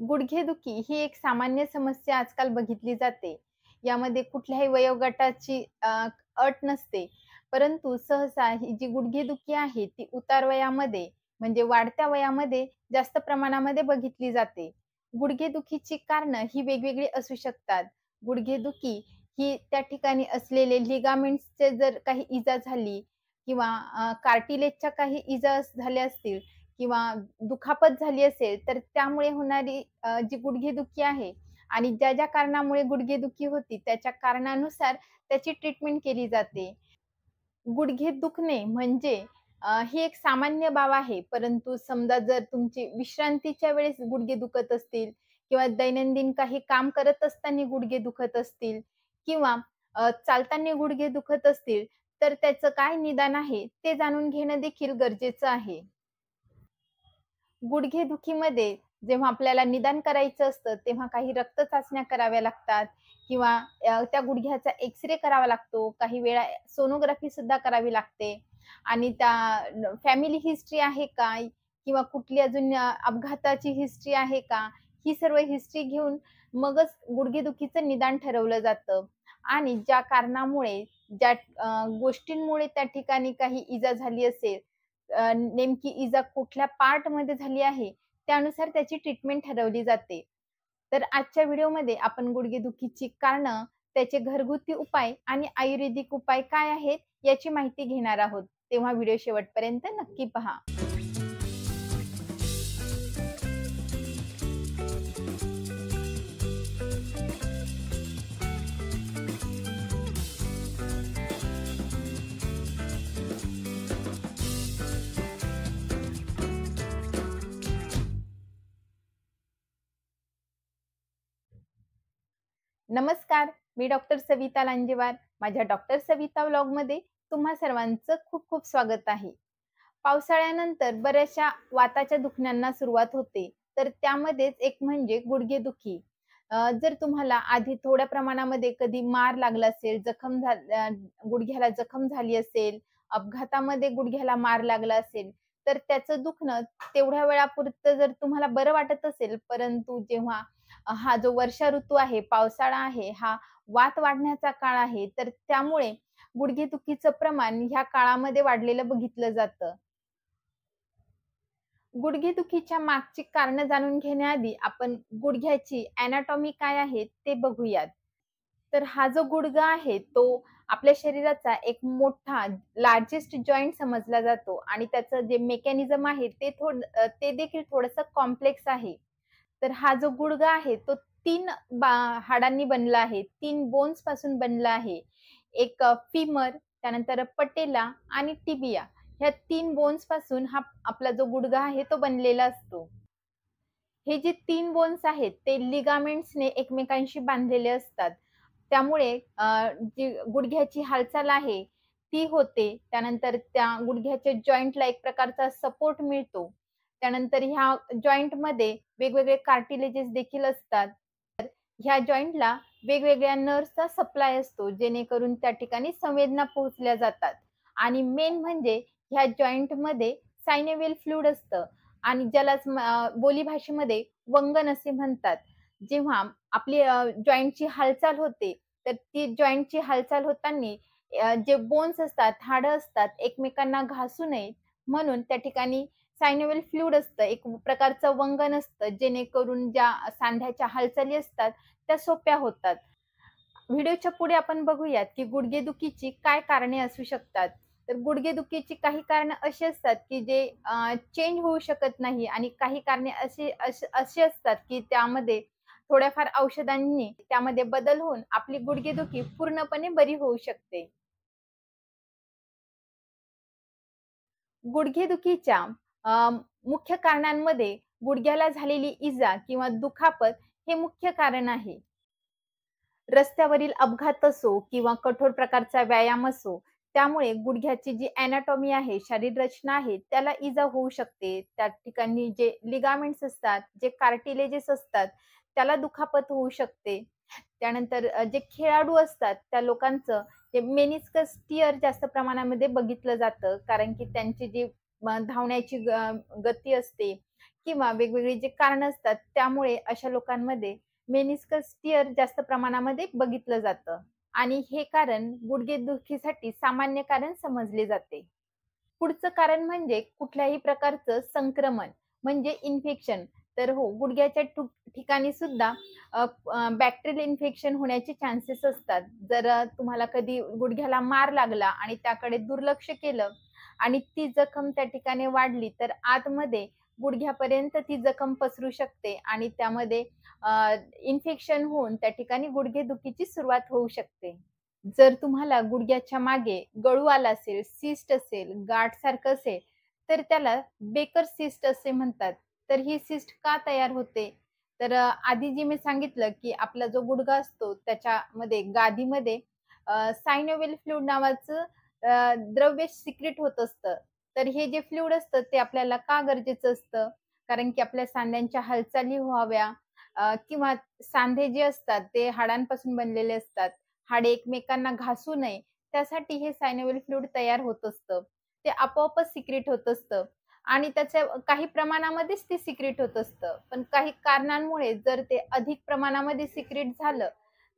गुडघेदुखी ही एक सामान्य समस्या आजकाल बघितली जाते. यामध्ये कुठल्याही वयोगटाची अट नसते. परंतु सहसा ही जी गुडघेदुखी आहे ती उतार वयामध्ये म्हणजे वाढत्या वयामध्ये जास्त प्रमाणामध्ये बघितली जाते. गुडघेदुखीची कारणं ही वेगवेगळी असू शकतात. गुडघेदुखी ही त्या ठिकाणी असलेले लिगामेंट्सचे जर काही इजा झाली किंवा कार्टिलेजच्या काही इजा झाल्या असतील किंवा दुखापत झाली असेल, तर त्यामुळे होणारी जी गुडघेदुखी आहे आणि ज्या कारणामुळे गुडघेदुखी होती, त्याच्या कारणानुसार त्याची ट्रीटमेंट केली जाते. गुडघे दुखणे म्हणजे ही एक सामान्य बाब आहे. परंतु समजा जर तुमची विश्रांतीच्या वेळेस गुडघे दुखत असतील किंवा दैनंदिन काही काम करत असताना गुडघे दुखत असतील किंवा चालताना गुडघे दुखत असतील, तर त्याचं काय निदान आहे, ते जाणून घेणं देखील गरजेचं आहे. गुडघेदुखीमध्ये जेव्हा आपल्याला निदान करायचं असतं, तेव्हा काही रक्त चाचण्या कराव्या लागतात किंवा त्या गुडघ्याचा एक्स-रे करावा लागतो. काही वेळा सोनोग्राफी सुद्धा करावी लागते आणि त्या फॅमिली हिस्ट्री आहे का? किंवा कुठली अजून अपघाताची हिस्ट्री आहे का? ही सर्व हिस्ट्री घेऊन मगच गुडघेदुखीचं निदान ठरवलं जातं आणि ज्या कारणामुळे ज्या गोष्टींमुळे त्या ठिकाणी काही इजा झाली असेल, नेमकी इजा कुठल्या पार्टमध्ये झाली आहे, त्यानुसार त्याची ट्रीटमेंट ठरवली जाते. तर आजच्या व्हिडिओमध्ये आपण गुडघेदुखीची कारणं, त्याचे घरगुती उपाय आणि आयुर्वेदिक उपाय काय आहेत, याची माहिती घेणार आहोत. तेव्हा व्हिडिओ शेवटपर्यंत नक्की पहा. नमस्कार, मी डॉक्टर सविता लांजेवार. माझ्या डॉक्टर सविता व्लॉगमध्ये तुम्हा सर्वांचं खूप खूप स्वागत आहे. पावसाळ्यानंतर बऱ्याचशा वाताच्या दुखण्यांना सुरुवात होते, तर त्यामध्येच एक म्हणजे गुडघेदुखी. जर तुम्हाला आधी थोड्या प्रमाणामध्ये कधी मार लागला असेल, गुडघ्याला जखम झाली असेल, अपघातामध्ये गुडघ्याला मार लागला असेल, तर त्याचं दुखणं तेवढ्या वेळापुरतं जर तुम्हाला बरं वाटत असेल, परंतु जेव्हा हा जो वर्षा ऋतू आहे, पावसाळा आहे, हा वात वाढण्याचा काळ आहे, तर त्यामुळे गुडघेदुखीचं प्रमाण ह्या काळामध्ये वाढलेलं बघितलं जातं. गुडघेदुखीच्या मागची कारणं जाणून घेण्याआधी आपण गुडघ्याची एनाटॉमी काय आहे ते बघूयात. तर हा जो गुडघा आहे तो आपल्या शरीराचा एक मोठा लार्जेस्ट जॉइंट समजला जातो आणि त्याचं जे मेकॅनिझम आहे ते देखील थोडंसं कॉम्प्लेक्स आहे. तर हा जो गुडघा आहे तो 3 हाडांनी बनला आहे. 3 बोन्स पासून बनला आहे. एक फिमर, त्यानंतर पटेला आणि टिबिया ह्या 3 बोन्स पासून हा आपला जो गुडघा आहे तो बनलेला असतो. हे जे 3 बोन्स आहेत ते लिगामेंट्सने एकमेकांशी बांधलेले असतात. त्यामुळे जी गुडघ्याची हालचाल आहे ती होते. त्यानंतर त्या गुडघ्याच्या जॉइंटला एक प्रकारचा सपोर्ट मिळतो. त्यानंतर ह्या जॉइंटमध्ये वेगवेगळे कार्टिलेजेस देखील असतात. ह्या जॉइंटला वेगवेगळ्या नर्व्हचा सप्लाय असतो, जेणेकरून त्या ठिकाणी संवेदना पोहोचल्या जातात. आणि मेन म्हणजे ह्या जॉइंटमध्ये सायनोव्हियल फ्लुइड असतं आणि ज्यालाच बोलीभाषेमध्ये वंगण असे म्हणतात. जेव्हा आपली जॉइंटची हालचाल होते, तर ती जॉइंटची हालचाल होतांनी जे बोन्स असतात, हाडं असतात, एकमेकांना घासू नयेत म्हणून त्या ठिकाणी सायनोव्हियल फ्लुइड असतं. एक प्रकारचं वंगण असतं, जेणेकरून ज्या सांध्याच्या हालचाली असतात, त्या सोप्या होतात. व्हिडिओच्या पुढे आपण बघूयात, की गुडघेदुखीची काय कारणे असू शकतात. तर गुडघेदुखीची काही कारणं अशी असतात, की जे चेंज होऊ शकत नाही आणि काही कारणे अशी असतात, की त्यामध्ये थोड्याफार औषधांनी त्यामध्ये बदल होऊन आपली गुडघेदुखी पूर्णपणे बरी होऊ शकते. गुडघेदुखीच्या मुख्य कारणांमध्ये गुडघ्याला झालेली इजा किंवा दुखापत हे मुख्य कारण आहे. रस्त्यावरील अपघात असो किंवा कठोर प्रकारचा व्यायाम असो, त्यामुळे गुडघ्याची जी एनाटॉमी आहे, शरीर रचना आहे, त्याला इजा होऊ शकते. त्या ठिकाणी जे लिगामेंट्स असतात, जे कार्टिलेजेस असतात, त्याला दुखापत होऊ शकते. त्यानंतर जे खेळाडू असतात, त्या लोकांचं जे मेनिस्कस टिअर जास्त प्रमाणामध्ये बघितलं जातं. कारण की त्यांची जी धावण्याची गती असते किंवा वेगवेगळी जे कारणं असतात त्यामुळे अशा लोकांमध्ये मेनिस्कस टिअर जास्त प्रमाणामध्ये बघितलं जातं आणि हे कारण गुडघेदुखीसाठी सामान्य कारण समजले जाते. पुढचं कारण म्हणजे कुठल्याही प्रकारचं संक्रमण म्हणजे इन्फेक्शन. तर हो, गुडघ्याच्या ठिकाणी सुद्धा बॅक्टेरियल इन्फेक्शन होण्याचे चान्सेस असतात. जर तुम्हाला कधी गुडघ्याला मार लागला आणि त्याकडे दुर्लक्ष केलं आणि ती जखम त्या ठिकाणी वाढली, तर आतमध्ये गुडघ्यापर्यंत ती जखम पसरू शकते आणि त्यामध्ये इन्फेक्शन होऊन त्या ठिकाणी गुडघेदुखीची सुरुवात होऊ शकते. जर तुम्हाला गुडघ्याच्या मागे गळू आला असेल, सिस्ट असेल, गाठसारखं असेल, तर त्याला बेकर सिस्ट असे म्हणतात. तर ही सिस्ट का तयार होते? तर आधी जे मी सांगितलं, की आपला जो गुडघा असतो त्याच्यामध्ये गादीमध्ये सायनोव्हिल फ्लुइड नावाचं द्रव्य सिक्रेट होत असतं. तर हे जे फ्लुइड असतं ते आपल्याला का गरजेचं असतं? कारण की आपल्या सांध्यांच्या हालचाली व्हाव्या किंवा सांधे जे असतात ते हाडांपासून बनलेले असतात. हाडे एकमेकांना घासू नये, त्यासाठी हे सायनोव्हिल फ्लुइड तयार होत असतं. ते आपोआपच सिक्रेट होत असतं आणि त्याच्या काही प्रमाणामध्येच ते सिक्रेट होत असतं. पण काही कारणांमुळे जर ते अधिक प्रमाणामध्ये सिक्रेट झालं,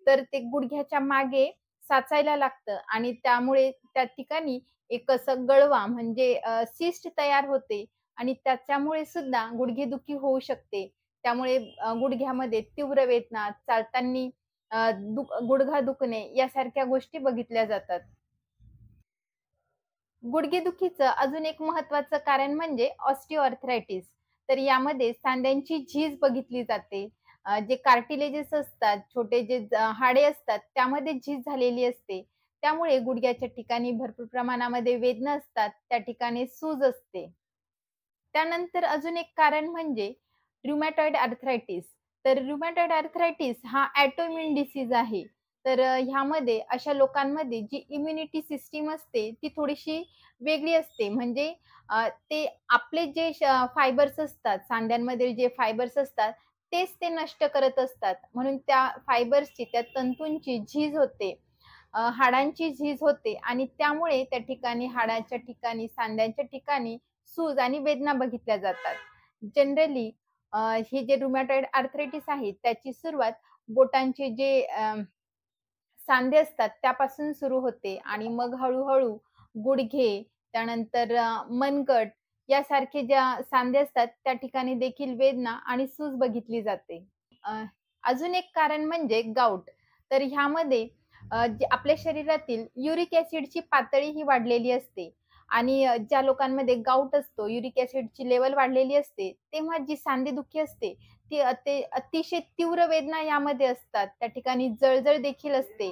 तर ते गुडघ्याच्या मागे साचायला लागतं आणि त्यामुळे त्या ठिकाणी एक असं गळवा म्हणजे सिस्ट तयार होते आणि त्याच्यामुळे सुद्धा गुडघेदुखी होऊ शकते. त्यामुळे गुडघ्यामध्ये तीव्र वेदना, चालताना गुडघा दुखणे यासारख्या गोष्टी बघितल्या जातात. गुडघेदुखीचं अजून एक महत्त्वाचं कारण म्हणजे ऑस्टिओआर्थरायटिस. तर यामध्ये सांध्यांची झीज बघितली जाते. जे कार्टिलेजेस असतात, छोटे जे हाडे असतात त्यामध्ये झीज झालेली असते. त्यामुळे गुडघ्याच्या ठिकाणी भरपूर प्रमाणामध्ये वेदना असतात, त्या ठिकाणी सूज असते. त्यानंतर अजून एक कारण म्हणजे रुमॅटॉइड आर्थरायटिस. तर रुमॅटॉइड आर्थरायटिस हा ऑटोइम्यून डिसीज आहे. तर ह्यामध्ये अशा लोकांमध्ये जी इम्युनिटी सिस्टम असते ती थोडीशी वेगळी असते. म्हणजे ते आपले जे फायबर्स असतात, सांध्यांमधील जे फायबर्स असतात, तेच ते नष्ट करत असतात. म्हणून त्या फायबर्सची, त्या तंतूंची झीज होते. हाडांची झीज होते आणि त्यामुळे त्या ठिकाणी हाडाच्या ठिकाणी, सांध्यांच्या ठिकाणी सूज आणि वेदना बघितल्या जातात. जनरली हे जे रुमॅटॉइड आर्थरायटिस आहे त्याची सुरुवात बोटांचे जे सांधे असतात त्यापासून सुरू होते आणि मग हळू-हळू गुडघे, त्यानंतर मनगट यासारखे ज्या सांधे असतात त्या ठिकाणी देखील वेदना आणि सूज बघितली जाते. अ, अजून एक कारण म्हणजे गाऊट. तर ह्यामध्ये जे आपल्या शरीरातील युरिक ॲसिडची पातळी ही वाढलेली असते आणि ज्या लोकांमध्ये गाऊट असतो, युरिक ॲसिडची लेव्हल वाढलेली असते, तेव्हा जी सांधेदुखी असते, ती अतिशय तीव्र वेदना यामध्ये असतात. त्या ठिकाणी जळजळ देखील असते.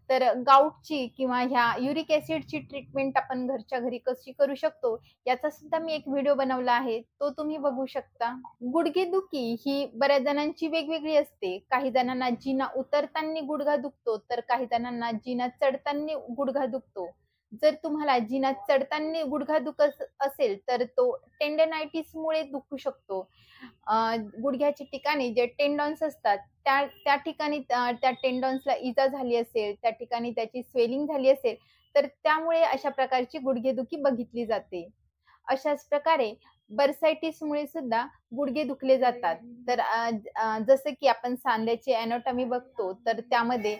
तर गाऊटची किंवा ह्या युरिक ॲसिडची ट्रीटमेंट आपण घरच्या घरी कशी करू शकतो, याचा सुद्धा मी एक व्हिडिओ बनवला आहे. तो तुम्ही बघू शकता. गुडघेदुखी ही बऱ्याच जणांची वेगवेगळी असते. काही जणांना जिना उतरताना गुडघा दुखतो, तर काही जणांना जिना चढताना गुडघा दुखतो. जर तुम्हाला जिना चढताना गुडघा दुखत असेल, तर तो टेंडनायटिसमुळे दुखू शकतो. गुडघ्याच्या ठिकाणी जे टेंडॉन्स असतात, त्या त्या ठिकाणी त्या टेंडॉन्सला इजा झाली असेल, त्या ठिकाणी त्याची स्वेलिंग झाली असेल, तर त्यामुळे अशा प्रकारची गुडघेदुखी बघितली जाते. अशाच प्रकारे बर्सायटिसमुळे सुद्धा गुडघे दुखले जातात. तर जसं की आपण सांध्याची एनाटॉमी बघतो, तर त्यामध्ये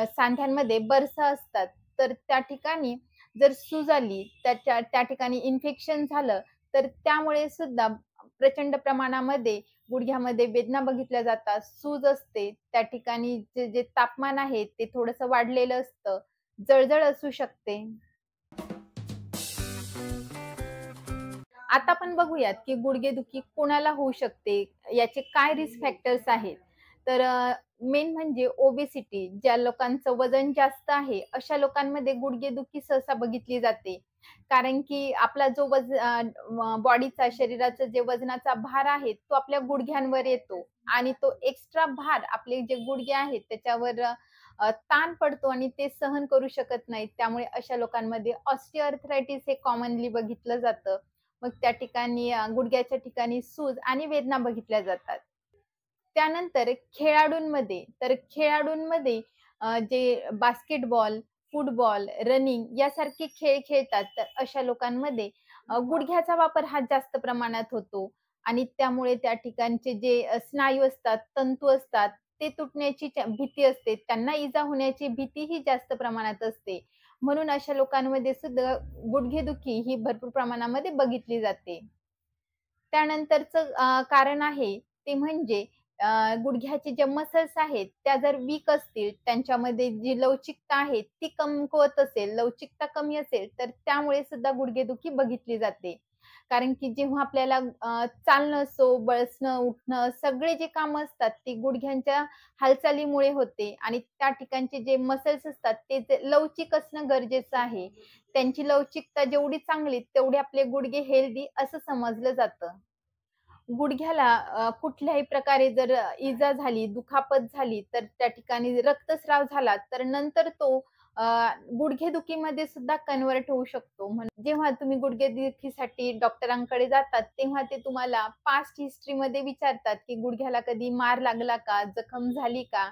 सांध्यांमध्ये बरसा असतात. तर त्या ठिकाणी जर सूज आली, त्या ठिकाणी इन्फेक्शन झालं, तर त्यामुळे सुद्धा प्रचंड प्रमाणामध्ये गुडघ्यामध्ये वेदना बघितल्या जातात, सूज असते. त्या ठिकाणी जे जे तापमान आहे ते थोडंसं वाढलेलं असतं. जळजळ असू शकते. आता आपण बघूयात, की गुडघेदुखी कोणाला होऊ शकते, याचे काय रिस्क फॅक्टर्स आहेत. तर मेन म्हणजे ओबेसिटी. ज्या लोकांचं वजन जास्त आहे, अशा लोकांमध्ये गुडघेदुखी सहसा बघितली जाते. कारण की आपला जो बॉडीचा, शरीराचा जे वजनाचा भार आहे, तो आपल्या गुडघ्यांवर येतो आणि तो एक्स्ट्रा भार आपले जे गुडघे आहेत त्याच्यावर ताण पडतो आणि ते सहन करू शकत नाहीत. त्यामुळे अशा लोकांमध्ये ऑस्टिओआर्थरायटिस हे कॉमनली बघितलं जातं. मग त्या ठिकाणी गुडघ्याच्या ठिकाणी सूज आणि वेदना बघितल्या जातात. त्यानंतर खेळाडूंमध्ये जे बास्केटबॉल, फुटबॉल, रनिंग यासारखे खेळ खेळतात. तर अशा लोकांमध्ये गुडघ्याचा वापर हा जास्त प्रमाणात होतो. आणि त्यामुळे त्या ठिकाणचे जे स्नायू असतात, तंतू असतात, ते तुटण्याची भीती असते. त्यांना इजा होण्याची भीतीही जास्त प्रमाणात असते. म्हणून अशा लोकांमध्ये सुद्धा गुडघेदुखी ही भरपूर प्रमाणामध्ये बघितली जाते. त्यानंतरचं कारण आहे ते म्हणजे गुडघ्याचे जे मसल्स आहेत, त्या जर वीक असतील, त्यांच्यामध्ये जी लवचिकता आहे ती कमकुवत असेल, लवचिकता कमी असेल, तर त्यामुळे सुद्धा गुडघेदुखी बघितली जाते. कारण की जेव्हा आपल्याला चालणं असो, बसणं, उठणं सगळे जे कामं असतात, ती गुडघ्यांच्या हालचालीमुळे होते आणि त्या ठिकाणचे जे मसल्स असतात, ते जे लवचिक असणं गरजेचं आहे. त्यांची लवचिकता जेवढी चांगली, तेवढे आपले गुडघे हेल्दी असं समजलं जातं. गुडघ्याला कुठल्याही प्रकारे जर इजा झाली, दुखापत झाली, तर त्या ठिकाणी रक्तस्राव झाला, तर नंतर तो अ, गुडघेदुखीमध्ये सुद्धा कन्व्हर्ट होऊ शकतो. जेव्हा तुम्ही गुडघेदुखीसाठी डॉक्टरांकडे जातात, तेव्हा ते तुम्हाला पास्ट हिस्ट्रीमध्ये विचारतात, की गुडघ्याला कधी मार लागला का? जखम झाली का?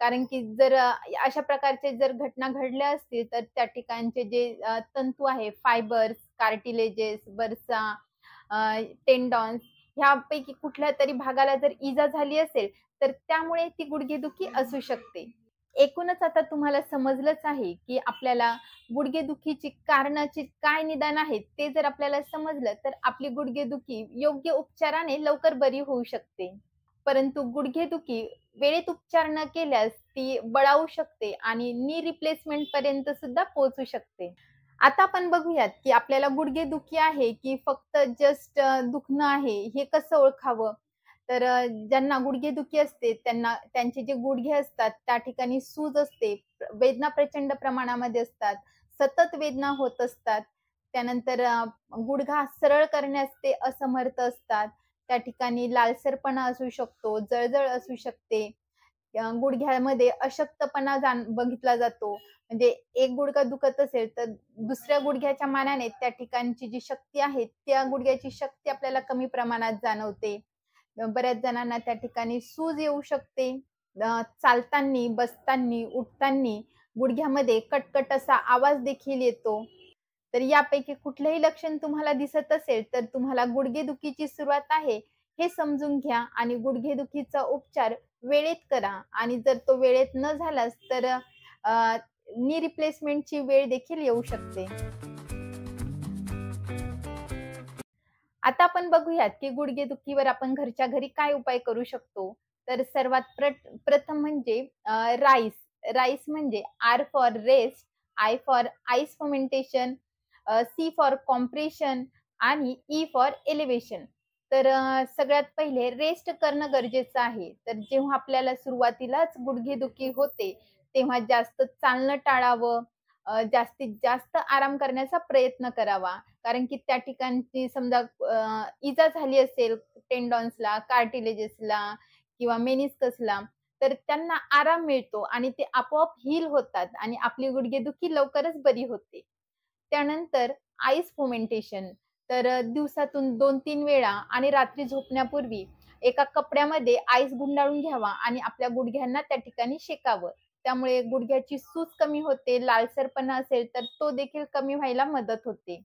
कारण की जर अशा प्रकारचे जर घटना घडल्या असतील, तर त्या ठिकाणचे जे तंतू आहे, फायबर्स, कार्टिलेजेस, बर्सा, टेंडॉन्स ह्यापैकी कुठल्यातरी भागाला जर इजा झाली असेल, तर त्यामुळे ती गुडघेदुखी असू शकते. एकूणच आता तुम्हाला समजलंच आहे, की आपल्याला गुडघेदुखीची कारणाचे काय निदान आहे, ते जर आपल्याला समजलं, तर आपली गुडघेदुखी योग्य उपचाराने लवकर बरी होऊ शकते. परंतु गुडघेदुखी वेळेत उपचार न केल्यास ती बळावू शकते आणि नी रिप्लेसमेंट पर्यंत सुद्धा पोहोचू शकते. आता आपण बघूयात, की आपल्याला गुडघेदुखी आहे, की फक्त जस्ट दुखणं आहे, हे कसं ओळखावं? तर ज्यांना गुडघेदुखी असते, त्यांना त्यांचे जे गुडघे असतात, त्या ठिकाणी सूज असते, वेदना प्रचंड प्रमाणामध्ये असतात, सतत वेदना होत असतात. त्यानंतर गुडघा सरळ करण्यास ते असमर्थ असतात. त्या ठिकाणी लालसरपणा असू शकतो, जळजळ असू शकते. गुडघ्यामध्ये अशक्तपणा बघितला जातो. म्हणजे एक गुडघा दुखत असेल, तर दुसऱ्या गुडघ्याच्या मानाने त्या ठिकाणची जी शक्ती आहे, त्या गुडघ्याची शक्ती आपल्याला कमी प्रमाणात जाणवते. बऱ्याच जणांना त्या ठिकाणी सूज येऊ शकते. चालतांनी, बसतांनी, उठतांनी गुडघ्यामध्ये कटकट असा आवाज देखील येतो. तर यापैकी कुठलंही लक्षण तुम्हाला दिसत असेल, तर तुम्हाला गुडघेदुखीची सुरुवात आहे, हे समजून घ्या आणि गुडघेदुखीचा उपचार वेळेत करा आणि जर तो वेळेत न झालाच, तर नी रिप्लेसमेंटची वेळ देखील येऊ शकते. आता आपण बघूयात, की गुडघेदुखीवर आपण घरच्या घरी काय उपाय करू शकतो. तर सर्वात प्रथम म्हणजे राईस. राईस म्हणजे R for rest, I for ice fermentation, C for compression आणि ई फॉर एलिव्हेशन. तर सगळ्यात पहिले रेस्ट करणं गरजेचं आहे. तर जेव्हा आपल्याला सुरुवातीलाच गुडघेदुखी होते, तेव्हा जास्त चालणं टाळावं, जास्तीत जास्त आराम करण्याचा प्रयत्न करावा. कारण की त्या ठिकाणची समजा इजा झाली असेल टेंडॉन्सला, कार्टिलेजेसला किंवा मेनिस्कसला, तर त्यांना आराम मिळतो आणि ते आपोआप हील होतात आणि आपली गुडघेदुखी लवकरच बरी होते. त्यानंतर आईस फोमेंटेशन. तर दिवसातून 2-3 वेळा आणि रात्री झोपण्यापूर्वी एका कपड्यामध्ये आईस गुंडाळून घ्यावा आणि आपल्या गुडघ्यांना त्या ठिकाणी शेकावं. त्यामुळे गुडघ्याची सूज कमी होते, लालसरपणा असेल तर तो देखील कमी व्हायला मदत होते.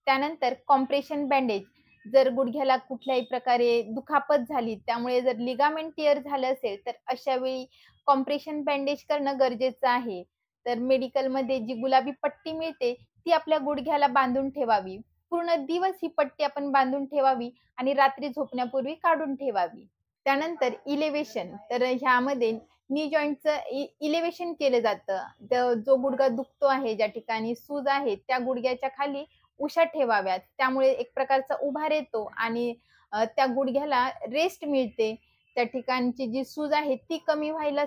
त्यानंतर कॉम्प्रेशन बँडेज. जर गुडघ्याला कुठल्याही प्रकारे दुखापत झाली, त्यामुळे जर लिगामेंट टिअर झालं असेल, तर अशा वेळी कॉम्प्रेशन बँडेज करणं गरजेचं आहे. तर मेडिकलमध्ये जी गुलाबी पट्टी मिळते, ती आपल्या गुडघ्याला बांधून ठेवावी. पूर्ण दिवस ही पट्टी आपण बांधून ठेवावी आणि रात्री झोपण्यापूर्वी काढून ठेवावी. त्यानंतर इलेव्हेशन. तर ह्यामध्ये नी जॉइंटचं इलेव्हेशन केलं जातं. जो गुडघा दुखतो आहे, ज्या ठिकाणी सूज आहे, त्या गुडघ्याच्या खाली उशा ठेवाव्यात. त्यामुळे एक प्रकारचा उभार येतो आणि त्या गुडघ्याला रेस्ट मिळते. त्या ठिकाणची जी सूज आहे, ती कमी व्हायला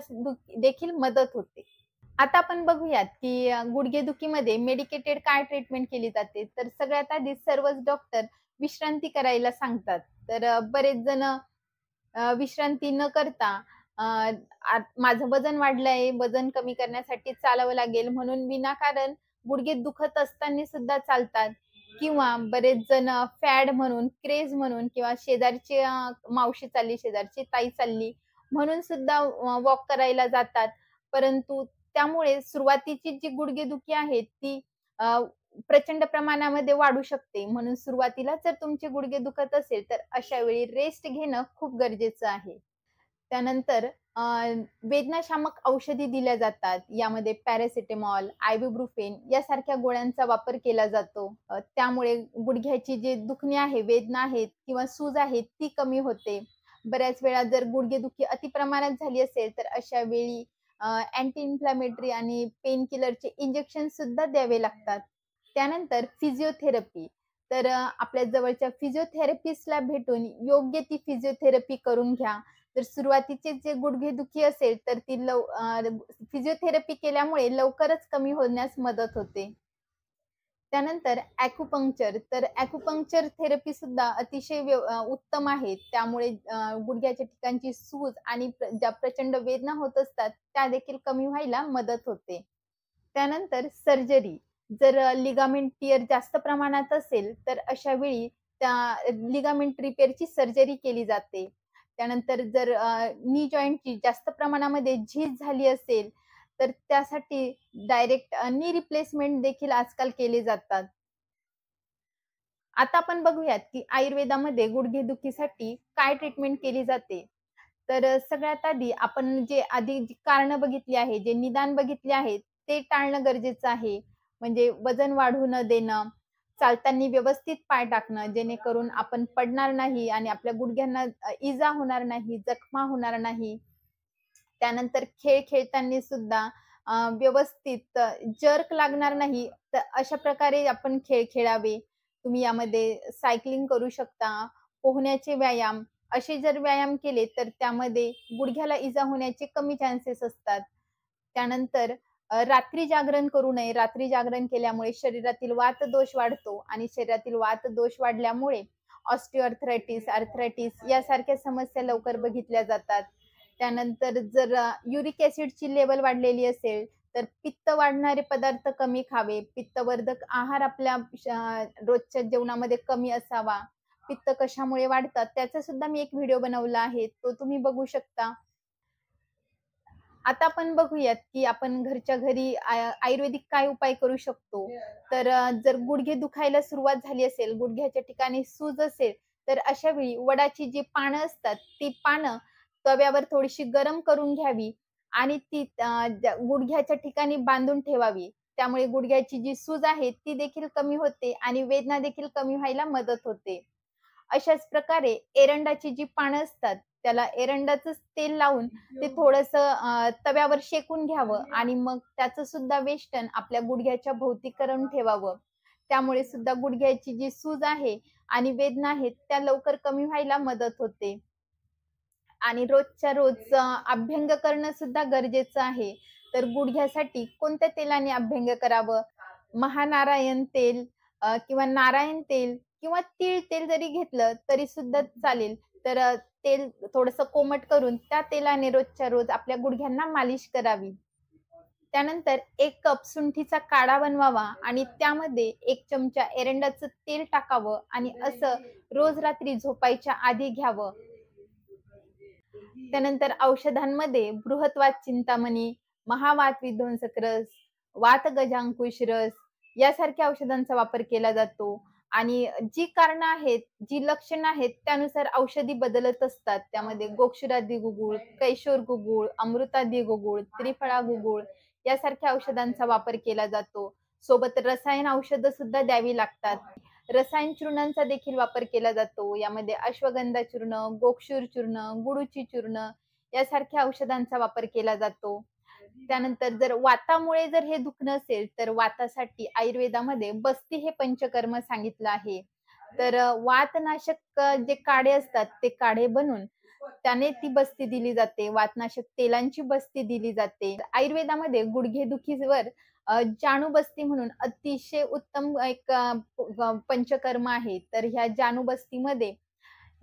देखील मदत होते. आता आपण बघूयात, की गुडघेदुखीमध्ये मेडिकेटेड काय ट्रीटमेंट केली जाते. तर सगळ्यात आधी सर्वच डॉक्टर विश्रांती करायला सांगतात. तर बरेच जण विश्रांती न करता अ, माझं वजन वाढलंय, वजन कमी करण्यासाठी चालावं लागेल म्हणून विनाकारण गुडघे दुखत असताना सुद्धा चालतात किंवा बरेच जण फॅड म्हणून, क्रेझ म्हणून किंवा शेजारची मावशी चालली, शेजारची ताई चालली म्हणून सुद्धा वॉक करायला जातात. परंतु त्यामुळे सुरुवातीची जी गुडघेदुखी आहे ती प्रचंड प्रमाणामध्ये वाढू शकते. म्हणून सुरुवातीला जर तुमचे गुडघे दुखत असेल, तर अशा वेळी रेस्ट घेणं खूप गरजेचं आहे. त्यानंतर अ, वेदनाशामक औषधी दिल्या जातात. यामध्ये पॅरासिटामॉल, आयबुप्रोफेन यासारख्या गोळ्यांचा वापर केला जातो. त्यामुळे गुडघ्याची जे दुखणी आहे, वेदना आहेत किंवा सूज आहे ती कमी होते. बऱ्याच वेळा जर गुडघेदुखी अति प्रमाणात झाली असेल, तर अशा वेळी अँटी इन्फ्लेमेटरी आणि पेन किलरचे इंजेक्शन सुद्धा द्यावे लागतात. त्यानंतर फिजिओथेरपी. तर आपल्या जवळच्या फिजिओथेरपिस्टला भेटून योग्य ती फिजिओथेरपी करून घ्या. तर सुरुवातीचे जे गुडघेदुखी असेल, तर ती फिजिओथेरपी केल्यामुळे लवकरच कमी होण्यास मदत होते. त्यानंतर ॲक्युपंक्चर. तर ॲक्युपंक्चर थेरपी सुद्धा अतिशय उत्तम आहे. त्यामुळे गुडघ्याच्या ठिकाणची सूज आणि ज्या प्रचंड वेदना होत असतात, त्या देखील कमी व्हायला मदत होते. त्यानंतर सर्जरी. जर लिगामेंट टियर जास्त प्रमाणात असेल, तर अशा वेळी त्या लिगामेंट रिपेअरची सर्जरी केली जाते. त्यानंतर जर नी जॉइंटची जास्त प्रमाणामध्ये झीज झाली असेल, तर त्यासाठी डायरेक्ट नी रिप्लेसमेंट देखील आजकाल केले जातात. आता आपण बघूयात, की आयुर्वेदामध्ये गुडघेदुखीसाठी काय ट्रीटमेंट केली जाते. तर सगळ्यात आधी आपण जे आधी जी कारणं बघितली आहे, जे निदान बघितले आहेत, ते टाळणं गरजेचं आहे. म्हणजे वजन वाढू न देणं, चालताना व्यवस्थित पाय टाकणं, जेणेकरून आपण पडणार नाही आणि आपल्या गुडघ्यांना इजा होणार नाही, जखमा होणार नाही. त्यानंतर खेळ खेळताना सुद्धा व्यवस्थित जर्क लागणार नाही, तर अशा प्रकारे आपण खेळ खेळावे. तुम्ही यामध्ये सायकलिंग करू शकता, पोहण्याचे व्यायाम, असे जर व्यायाम केले, तर त्यामध्ये गुडघ्याला इजा होण्याचे कमी चान्सेस असतात. त्यानंतर रात्री जागरण करू नये. रात्री जागरण केल्यामुळे शरीरातील वातदोष वाढतो आणि शरीरातील वातदोष वाढल्यामुळे ऑस्टिओआर्थरायटिस, आर्थरायटिस यासारख्या समस्या लवकर बघितल्या जातात. त्यानंतर जर युरिक ॲसिडची लेव्हल वाढलेली असेल, तर पित्त वाढणारे पदार्थ कमी खावे. पित्तवर्धक आहार आपल्या रोजच्या जेवणामध्ये कमी असावा. पित्त कशामुळे वाढतात त्याचा सुद्धा मी एक व्हिडिओ बनवला आहे. तो तुम्ही बघू शकता. आता आपण बघूयात, की आपण घरच्या घरी आयुर्वेदिक काय उपाय करू शकतो. तर जर गुडघे दुखायला सुरुवात झाली असेल, गुडघ्याच्या ठिकाणी सूज असेल, तर अशा वेळी वडाची जी पानं असतात, ती पानं तव्यावर थोडीशी गरम करून घ्यावी आणि ती गुडघ्याच्या ठिकाणी बांधून ठेवावी. त्यामुळे गुडघ्याची जी सूज आहे, ती देखील कमी होते आणि वेदना देखील कमी व्हायला मदत होते. अशाच प्रकारे एरंडाची जी पानं असतात, त्याला एरंडाचंच तेल लावून ते थोडंसं तव्यावर शेकून घ्यावं आणि मग त्याचं सुद्धा वेष्टन आपल्या गुडघ्याच्या भोवती करून ठेवावं. त्यामुळे सुद्धा गुडघ्याची जी सूज आहे आणि वेदना आहेत, त्या लवकर कमी व्हायला मदत होते. आणि रोजच्या रोज अभ्यंग करणं सुद्धा गरजेचं आहे. तर गुडघ्यासाठी कोणत्या तेलाने अभ्यंग करावं? महानारायण तेल किंवा नारायण तेल किंवा तीळ तेल जरी घेतलं तरी सुद्धा चालेल. तर तेल थोडंसं कोमट करून त्या तेलाने रोजच्या रोज आपल्या गुडघ्यांना मालिश करावी. त्यानंतर 1 कप सुंठीचा काढा बनवावा आणि त्यामध्ये 1 चमचा एरंडाचं तेल टाकावं आणि असं रोज रात्री झोपायच्या आधी घ्यावं. त्यानंतर औषधांमध्ये बृहतवात चिंतामणी, महावात विध्वंसक रस, वात गजांकुश रस यासारख्या औषधांचा वापर केला जातो. आणि जी कारणं आहेत, जी लक्षणं आहेत त्यानुसार औषधी बदलत असतात. त्यामध्ये गोक्षुरादी गुगुळ, कैशोर गुगुळ, अमृतादी गुगुळ, त्रिफळा गुगुळ यासारख्या औषधांचा वापर केला जातो. सोबत रसायन औषधं सुद्धा द्यावी लागतात. रसायन चूर्णांचा देखील वापर केला जातो. यामध्ये अश्वगंधा चूर्ण, गोक्षूर चूर्ण, गुळूची चूर्ण यासारख्या औषधांचा वापर केला जातो. त्यानंतर जर वातामुळे जर हे दुखणं असेल, तर वातासाठी आयुर्वेदामध्ये बस्ती हे पंचकर्म सांगितलं आहे. तर वातनाशक जे काढे असतात, ते काढे बनवून त्याने ती बस्ती दिली जाते. वातनाशक तेलांची बस्ती दिली जाते. आयुर्वेदामध्ये गुडघेदुखीवर जाणूबस्ती म्हणून अतिशय उत्तम एक पंचकर्म आहे. तर ह्या जाणूबस्तीमध्ये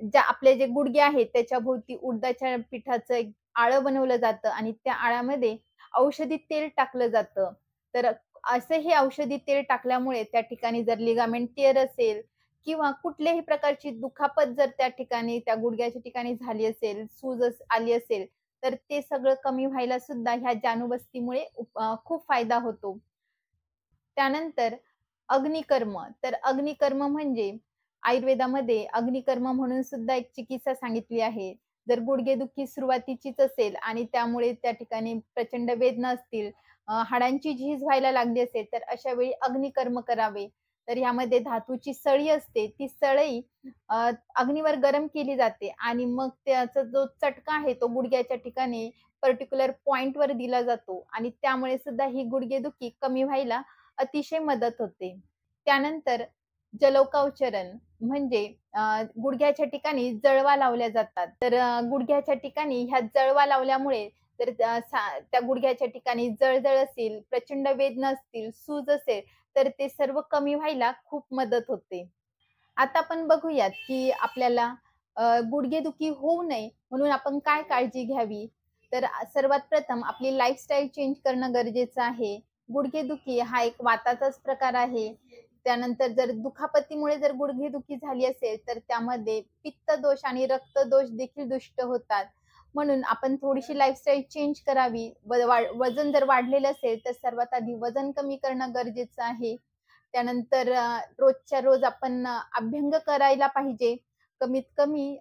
ज्या आपले जे गुडघे आहेत त्याच्याभोवती उडदाच्या पिठाचं एक आळं बनवलं जातं आणि त्या आळ्यामध्ये औषधी तेल टाकलं जातं. तर असं हे औषधी तेल टाकल्यामुळे त्या ठिकाणी जर लिगामेंट टियर असेल किंवा कुठल्याही प्रकारची दुखापत जर त्या ठिकाणी, त्या गुडघ्याच्या ठिकाणी झाली असेल, सूज आली असेल, तर ते सगळं कमी व्हायला सुद्धा ह्या जाणूबस्तीमुळे खूप फायदा होतो. त्यानंतर अग्निकर्म. तर अग्निकर्म म्हणजे आयुर्वेदामध्ये अग्निकर्म म्हणून सुद्धा एक चिकित्सा सांगितली आहे. जर गुडघेदुखी सुरुवातीचीच असेल आणि त्यामुळे त्या ठिकाणी प्रचंड वेदना असतील, हाडांची झीज व्हायला लागली असेल, तर अशा वेळी अग्निकर्म करावे. तर यामध्ये धातूची सळी असते, ती सळई अग्नीवर गरम केली जाते आणि मग त्याचा जो चटका आहे, तो गुडघ्याच्या ठिकाणी पर्टिक्युलर पॉइंटवर दिला जातो आणि त्यामुळे सुद्धा ही गुडघेदुखी कमी व्हायला अतिशय मदत होते. त्यानंतर जलोकावचरण म्हणजे अ, गुडघ्याच्या ठिकाणी जळवा लावल्या जातात. तर गुडघ्याच्या ठिकाणी ह्या जळवा लावल्यामुळे तर त्या गुडघ्याच्या ठिकाणी जळजळ असेल, प्रचंड वेदना असतील, सूज असेल, तर ते सर्व कमी व्हायला खूप मदत होते. आता आपण बघूयात, की आपल्याला गुडघेदुखी होऊ नये म्हणून आपण काय काळजी घ्यावी? तर सर्वात प्रथम आपली लाईफस्टाईल चेंज करणं गरजेचं आहे. गुडघेदुखी हा एक वाताचाच प्रकार आहे. त्यानंतर जर दुखापतीमुळे जर गुडघेदुखी झाली असेल, तर त्यामध्ये पित्तदोष आणि रक्तदोष देखील दुष्ट होतात. म्हणून आपण थोडीशी लाईफस्टाईल चेंज करावी. वजन जर वाढलेलं असेल, तर सर्वात आधी वजन कमी करणं गरजेचं आहे. त्यानंतर रोजच्या रोज आपण अभ्यंग करायला पाहिजे. कमीत कमी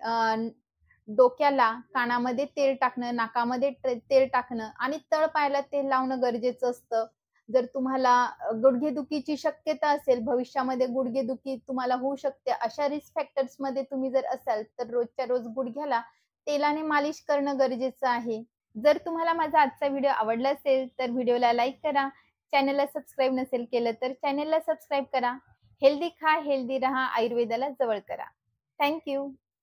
डोक्याला, कानामध्ये तेल टाकणं, नाकामध्ये तेल टाकणं आणि तळपायाला तेल लावणं गरजेचं असतं. जर तुम्हाला गुडघेदुखीची शक्यता असेल, भविष्यामध्ये गुडघेदुखी तुम्हाला होऊ शकते, अशा रिस्क फॅक्टर्समध्ये तुम्ही जर असाल, तर रोजच्या रोज गुडघ्याला तेलाने मालिश करणं गरजेचं आहे. जर तुम्हाला माझा आजचा व्हिडिओ आवडला असेल, तर व्हिडिओला लाईक करा. चॅनलला सबस्क्राईब नसेल केलं, तर चॅनलला सबस्क्राईब करा. हेल्दी खा, हेल्दी राहा, आयुर्वेदाला जवळ करा. Thank you.